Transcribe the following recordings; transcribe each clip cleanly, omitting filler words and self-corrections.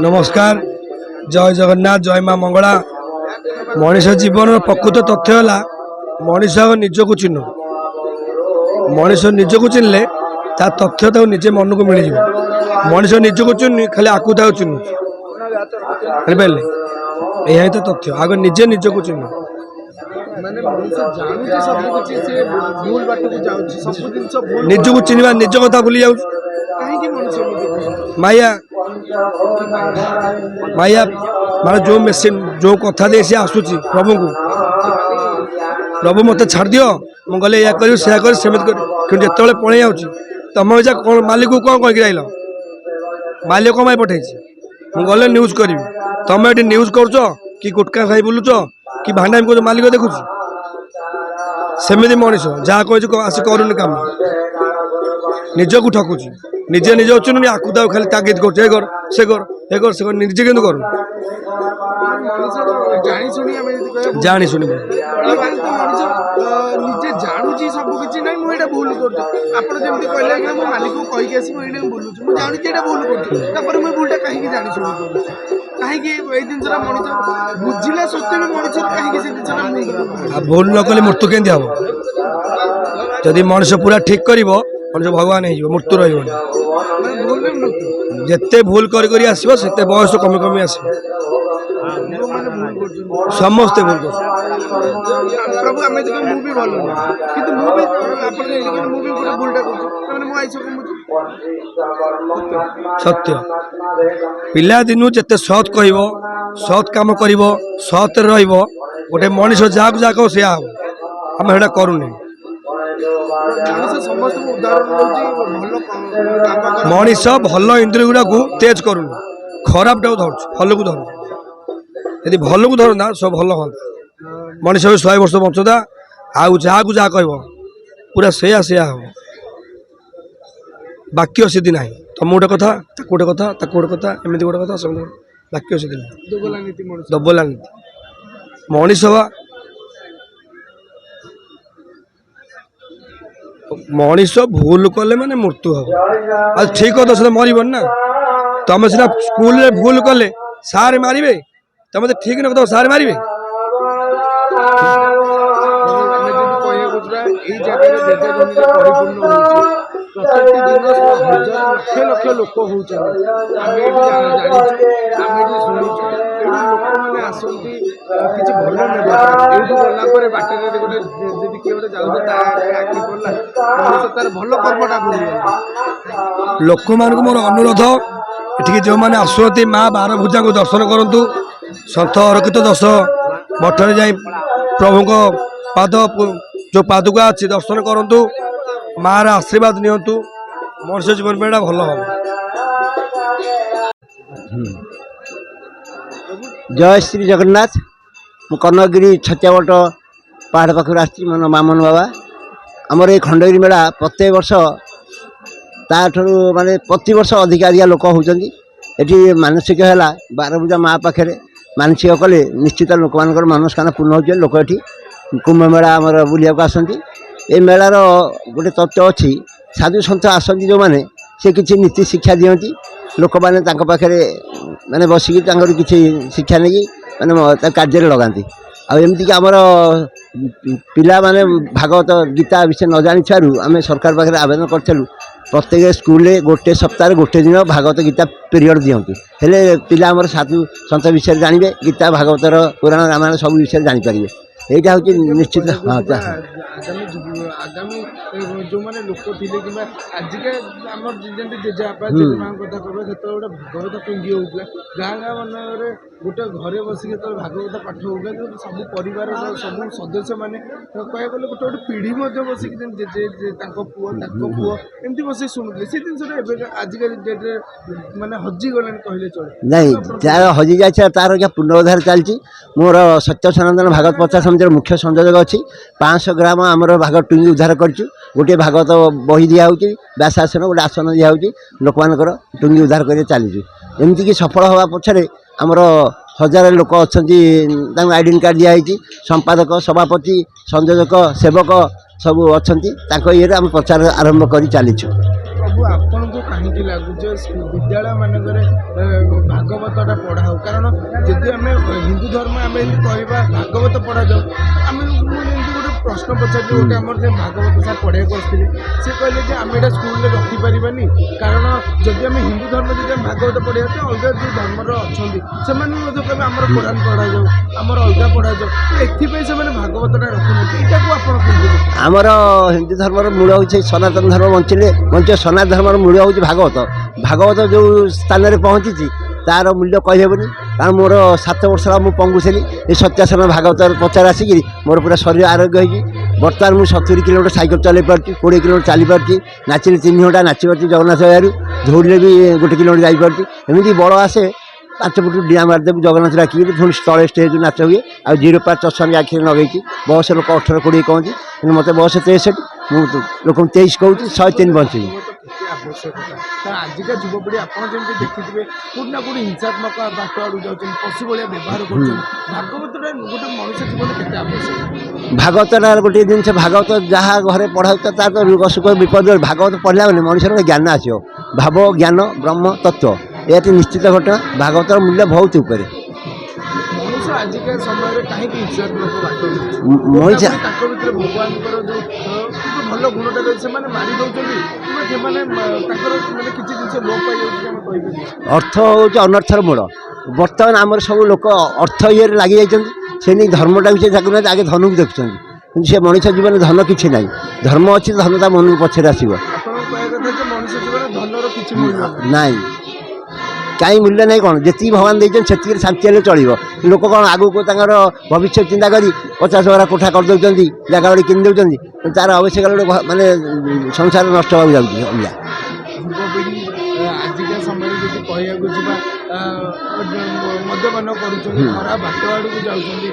नमस्कार जय जगन्नाथ जय माँ मंगला। मनीष जीवन प्रकृत तथ्य है मनीष निजक चिन्ह मनीष निजक चिन्हले ता तथ्य निजे मन को मिल जाए। मनीष निजक चिन्ह खाली आकु था चिन्ह बुझिपारे यही तो तथ्य आग निजे निजक चिन्ह निजक चिन्हवा निज कथा भूली जाऊ माया माया माने जो मेसीन जो कथा दे सी आसुची प्रभु को प्रभु मत छाड़ दियो मु गले या कर से कर सेमित कर कि जेतले पळे जाउची तम जा कोन मालिक को कोन कहि आइलो मालिक को माय पठाइची मु गले न्यूज करबी तमे एटी न्यूज करछो कि गुटका खाई बुलुछो कि भांडाम को मालिक देखुची सेमिति मनीष जा कहै आसी करूनी काम निज को ठकुची निजे निजे अच्छे आकु दाऊ खाली तागिद कर से कर निजे के कर जानी शुणी भूल न कले मृत्यु केमती हम जदि मनुष्य पूरा ठीक कर मनुष्य भगवान हो मृत्यु रही जिते भूल कर आसो से बयस कमी कमी आस समस्ते भूल कर सत्य पिला दिनू जिते सत कह सत कम कर सत रोटे मनीष जहाँ जहाँ कह से आम से करूनी मनीष भल इंद्रिय गुड़ा को तेज करूनी खराब टाक धर भल को धर यदि भल को धरना सब भल हाँ मनीष 100 वर्ष बंचता आउ जहाँ को जहाँ कह पूरा से हम बाक्य सिद्धि ना तुम गोटे कथा गोटे कथा गोटे कथा एमती गोटे कथा सब बाक्य सिद्धि ना दबला नीति मनीष मनीष भूल कले माने मृत्यु हम आज ठीक कह तो मरबन ना तुम सीना स्कूल रे भूल कले सारे मारे तुम तो ठीक न सारे मारे लक्ष लोक आसती किसी भल गलापर बाटर गोटे किए गोटे जाऊँ तार भल कर्मटा भूल लोक मान मोर अनुरोध ये जो मैंने आसुँच माँ 12 भुजा को दर्शन करूँ सन्थ अरक्षित दश मठरे जा प्रभु पाद जो पादुका अच्छी दर्शन करूँ माँ आशीर्वाद नियंतु मनुष्य जीवन में भल हम। जय श्री जगन्नाथ मु कर्णगिरी छतियावट पहाड़ पाखर आसी मो मामन बाबा आमर ये खंडगिरी मेला प्रत्येक वर्ष ताठू माने प्रति वर्ष अधिक अधिक लोक होती ये मानसिक है 12 भुजा माँ पाखे मानसिक कले निश्चित लोक मान मनस्कामना पूर्ण हो लोक ये कुंभ मेला आमर बुलिया को आसती ये मेलार गोटे तत्व अच्छी साधु सन्थ आसती जो मैंने से किसी नीति शिक्षा दिखती लोक मैंने पाखे मैंने बसिकी किसी शिक्षा नहीं मैंने कार्य लगाती आमती आमर पिला माने भागवत गीता विषय न जानी आम सरकार पाखे आवेदन करूँ प्रत्येक स्कूल गोटे सप्ताह गोटे दिन भागवत गीता पीरियड दिखती हेले पिला आमर साधु सन्थ विषय जानवे गीता भागवतर पुराण रामायण सब विषय जानीपारे यहाँ हूँ निश्चित हाँ आगामी जो मैंने लोक थे कि आजिका आम जेजेपा जेजेमाँ कथा कह जो गोटे भागवत टुंगी होता गाँ गाँ मन गोटे घरे बस भागवत पाठ होगा सब परिवार सब सदस्य मैंने कह गले गोटे गोटे पीढ़ी बसिक जेजे पुओ पुओ एमती बस शुणुले से जिन आजिका डेट्रे मैंने हजिगला कहले चले नहीं जार हजि जाए तार क्या पुनरुद्धार चलती मोर सत्य सनातन भागवत प्रचार समितिर मुख्य संयोजक अच्छी 500 ग्राम आमर भागवत टुंगी उद्धार करूँ गोटे भागवत बही दिखाई व्यासासन गोटे आसन दिखाई लोक मानकर टुंगी उद्धार कर चली एमती कि सफल हवा पछरे आमर 1000 लोक अच्छा आईडेंटी कार्ड दिखाई संपादक सभापति संयोजक सेवक सब अच्छा ये आम प्रचार आरंभ कर चलीचु। प्रभु आपन को कहीं लगुच विद्यालय मानक भागवत ହିନ୍ଦୁ ଧର୍ମ ଆମେ ଯଦି କହିବା ଭାଗବତ ପଢ଼ାଯାଉ ଆମେ ମୁଁ ଯେମିତି ଗୋଟେ ପ୍ରଶ୍ନ ପଚାରିଲି ଗୋଟେ ଆମର ଯେ ଭାଗବତ ସାର୍ ପଢ଼ିବାକୁ ଆସିଥିଲେ ସେ କହିଲେ ଯେ ଆମେ ଏଇଟା ସ୍କୁଲରେ ରଖିପାରିବାନି କାରଣ ଯଦି ଆମେ ହିନ୍ଦୁ ଧର୍ମ ଯଦି ଆମେ ଭାଗବତ ପଢ଼ିବା ତ ଅଲଗା ଯେଉଁ ଧର୍ମର ଅଛନ୍ତି ସେମାନେ ମଧ୍ୟ କହିବେ ଆମର କୋରାନ ପଢ଼ାଯାଉ ଆମର ଅଲଗା ପଢ଼ାଯାଉ ଏଥିପାଇଁ ସେମାନେ ଭାଗବତଟା ରଖୁନାହାନ୍ତି ଏଇଟାକୁ ଆପଣ କେମିତି ଦେଖୁଛନ୍ତି? ଆମର ହିନ୍ଦୁ ଧର୍ମର ମୂଳ ହେଉଛି ସନାତନ ଧର୍ମ ବଞ୍ଚିବ ସନାତନ ଧର୍ମର ମୂଳ ହେଉଛି ଭାଗବତ। ଭାଗବତ ଯେଉଁ ସ୍ଥାନରେ ପହଞ୍ଚିଛି ତାର ମୂଲ୍ୟ କହିହେବନି କାରଣ ମୋର 7 ବର୍ଷ ହେଲା ମୁଁ ପଙ୍ଗୁଥିଲି ଏ ସତ୍ୟାସନ ଭାଗବତ ପଚାର ଆସିକିରି ମୋର ପୁରା ଶରୀର ଆରୋଗ୍ୟ ହେଇଛି। ବର୍ତ୍ତମାନ ମୁଁ 70 କିଲୋମିଟର ସାଇକେଲ ଚଲାଇ ପାରୁଛି, 20 କିଲୋମିଟର ଚାଲିପାରୁଛି, ନାଚିଲେ 3 ଘଣ୍ଟା ନାଚିପାରୁଛି ଜଗନ୍ନାଥ ଦୟାରୁ, ଦୌଡ଼ିଲେ ବି 1 କିଲୋମିଟର ଯାଇପାରୁଛି। ଏମିତି ବଳ ଆସେ 5 ଫୁଟ ଡିଆଁ ମାରିଦେବୁ ଜଗନ୍ନାଥ ଡାକିକି ପୁଣି ତଳେ ଷ୍ଟେଜ୍ ନାଚ ହୁଏ। ଆଉ 0.5 ଚଷମା ଆଖିରେ ଲଗେଇଛି। ବୟସ ଲୋକ 18-20 କହନ୍ତି କିନ୍ତୁ ମୋତେ ବୟସ 63, ମୁଁ ଲୋକଙ୍କୁ 23 କହୁଛି, 103 ବଞ୍ଚିବି। ଆବଶ୍ୟକତା କାରଣ ଆଜିକା ଯୁବପିଢ଼ି ଆପଣ ଯେମିତି ଦେଖିଥିବେ କୋଉଠି ନା କୋଉଠି ହିଂସାତ୍ମକ ବାଟ ଆଡ଼କୁ ଯାଉଛନ୍ତି, ପଶୁ ଭଳିଆ ବ୍ୟବହାର କରୁଛନ୍ତି। ଭାଗବତଟା ଗୋଟେ ମଣିଷ ଜୀବନରେ କେତେ ଆବଶ୍ୟକ? ଭାଗବତଟା ଗୋଟିଏ ଜିନିଷ, ଭାଗବତ ଯାହା ଘରେ ପଢ଼ା ହେଉଥିବ ତାର ତ ରୋଗ ସୁଖ ବିପଦ ଭାଗବତ ପଢ଼ିଲା ମାନେ ମଣିଷର ଗୋଟେ ଜ୍ଞାନ ଆସିବ। ଭାବ ଜ୍ଞାନ ବ୍ରହ୍ମ ତତ୍ତ୍ୱ ଏହାଟି ନିଶ୍ଚିତ ଘଟଣା। ଭାଗବତର ମୂଲ୍ୟ ବହୁତ ଉପରେ। ମଣିଷ ଆଜିକା ସମୟରେ କାହିଁକି ହିଂସାତ୍ମକ ବାଟ ମଣିଷ ତାଙ୍କ ଭିତରେ ଭଗବାନଙ୍କର ଯେଉଁ ଭଲ ଗୁଣଟା ରହିଛି ସେମାନେ ମାରି ଦେଉଛନ୍ତି କିମ୍ବା ସେମାନେ ତାଙ୍କର ମାନେ କିଛି ଜିନିଷ ଲୋପ ପାଇଯାଉଛି ଆମେ କହିପାରିବା। ଅର୍ଥ ହେଉଛି ଅନର୍ଥର ମୂଳ। ବର୍ତ୍ତମାନ ଆମର ସବୁ ଲୋକ ଅର୍ଥ ଇଏରେ ଲାଗି ଯାଇଛନ୍ତି। ସେ ନେଇ ଧର୍ମଟାକୁ ସେ ଦେଖୁନାହାନ୍ତି, ଆଗେ ଧନକୁ ଦେଖୁଛନ୍ତି। କିନ୍ତୁ ସେ ମଣିଷ ଜୀବନରେ ଧନ କିଛି ନାହିଁ। ଧର୍ମ ଅଛି, ଧନ ତା ମନକୁ ପଛରେ ଆସିବ। ଆପଣଙ୍କ କହିବା କଥା ଯେ ମଣିଷ ଜୀବନରେ ଧନର କିଛି ମୂଲ୍ୟ ନାହିଁ। କାହିଁ ମୂଲ୍ୟ ନାହିଁ କ'ଣ? ଯେତିକି ଭଗବାନ ଦେଇଛନ୍ତି ସେତିକିରେ ଶାନ୍ତି ହେଲେ ଚଳିବ। ଲୋକ କ'ଣ ଆଗକୁ ତାଙ୍କର ଭବିଷ୍ୟତ ଚିନ୍ତା କରି 50 ବରା କୋଠା କରିଦେଉଛନ୍ତି, ଜାଗା ବାଡ଼ି କିଣି ଦେଉଛନ୍ତି, ତାର ଆବଶ୍ୟକ ଗୋଟେ ମାନେ ସଂସାର ନଷ୍ଟ ହେବାକୁ ଯାଉଛି ଅଲଗା। ଯୁବପିଢ଼ି ଆଜିକା ସମୟରେ ଯଦି କହିବାକୁ ଯିବା ମଦ୍ୟପାନ କରୁଛନ୍ତି, ଖରାପ ବାଟ ଆଡ଼କୁ ଯାଉଛନ୍ତି।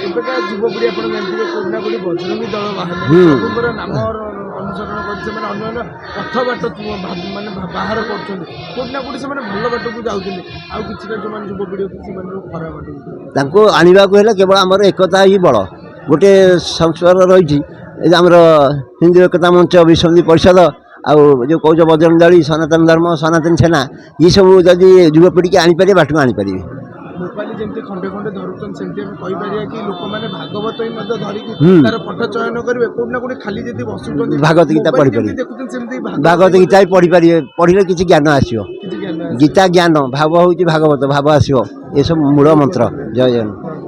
ଏବେକା ଯୁବପିଢ଼ି ଆପଣ ଜାଣିଥିବେ କୋଉଠି ନା କୋଉଠି ବଜରଙ୍ଗୀ ଦଳ ବାହାରିଲେ ପ୍ରଭୁଙ୍କର ନାମ ଅନୁସରଣ କରି ସେମାନେ ଅନ୍ୟ ଅନ୍ୟ ପଥ ବାଟ ମାନେ ବାହାର କରୁଛନ୍ତି। କୋଉଠି ନା କୋଉଠି ସେମାନେ ଭଲ ବାଟକୁ ଯାଉଛନ୍ତି, ଆଉ କିଛିଟା ଯେଉଁମାନେ ଯୁବପିଢ଼ି ଅଛନ୍ତି ସେମାନେ ଖରାପ ବାଟକୁ ଯାଉଛନ୍ତି। ତାଙ୍କୁ ଆଣିବାକୁ ହେଲେ କେବଳ ଆମର ଏକତା ହିଁ ବଳ। ଗୋଟେ ସଂସ୍କାର ରହିଛି ଏ ଆମର ହିନ୍ଦୁ ଏକତା ମଞ୍ଚ, ବିଶ୍ୱ ପରିଷଦ, ଆଉ ଯେଉଁ କହୁଛ ବଜରଙ୍ଗ ଦଳି, ସନାତନ ଧର୍ମ, ସନାତନ ସେନା, ଏସବୁ ଯଦି ଯୁବପିଢ଼ିକି ଆଣିପାରିବେ ବାଟକୁ ଆଣିପାରିବେ। ମୋବାଇଲ ଯେମିତି ଖଣ୍ଡେ ଖଣ୍ଡେ ଧରୁଛନ୍ତି ସେମିତି ଆମେ କହିପାରିବା କି ଲୋକମାନେ ଭାଗବତ ହିଁ ମଧ୍ୟ ଧରିକି ତାର ପଠ ଚୟନ କରିବେ। କୋଉଠି ନା କୋଉଠି ଖାଲି ଯଦି ବସୁଛନ୍ତି ଭାଗବତ ଗୀତା ପଢ଼ିପାରିବେ। ଦେଖୁଛନ୍ତି ସେମିତି ଭାଗବତ ଗୀତା ବି ପଢ଼ିପାରିବେ। ପଢ଼ିଲେ କିଛି ଜ୍ଞାନ ଆସିବ। କିଛି ଜ୍ଞାନ ଗୀତା ଜ୍ଞାନ, ଭାବ ହେଉଛି ଭାଗବତ, ଭାବ ଆସିବ। ଏସବୁ ମୂଳ ମନ୍ତ୍ର। ଜୟ ଜଗନ୍ନାଥ।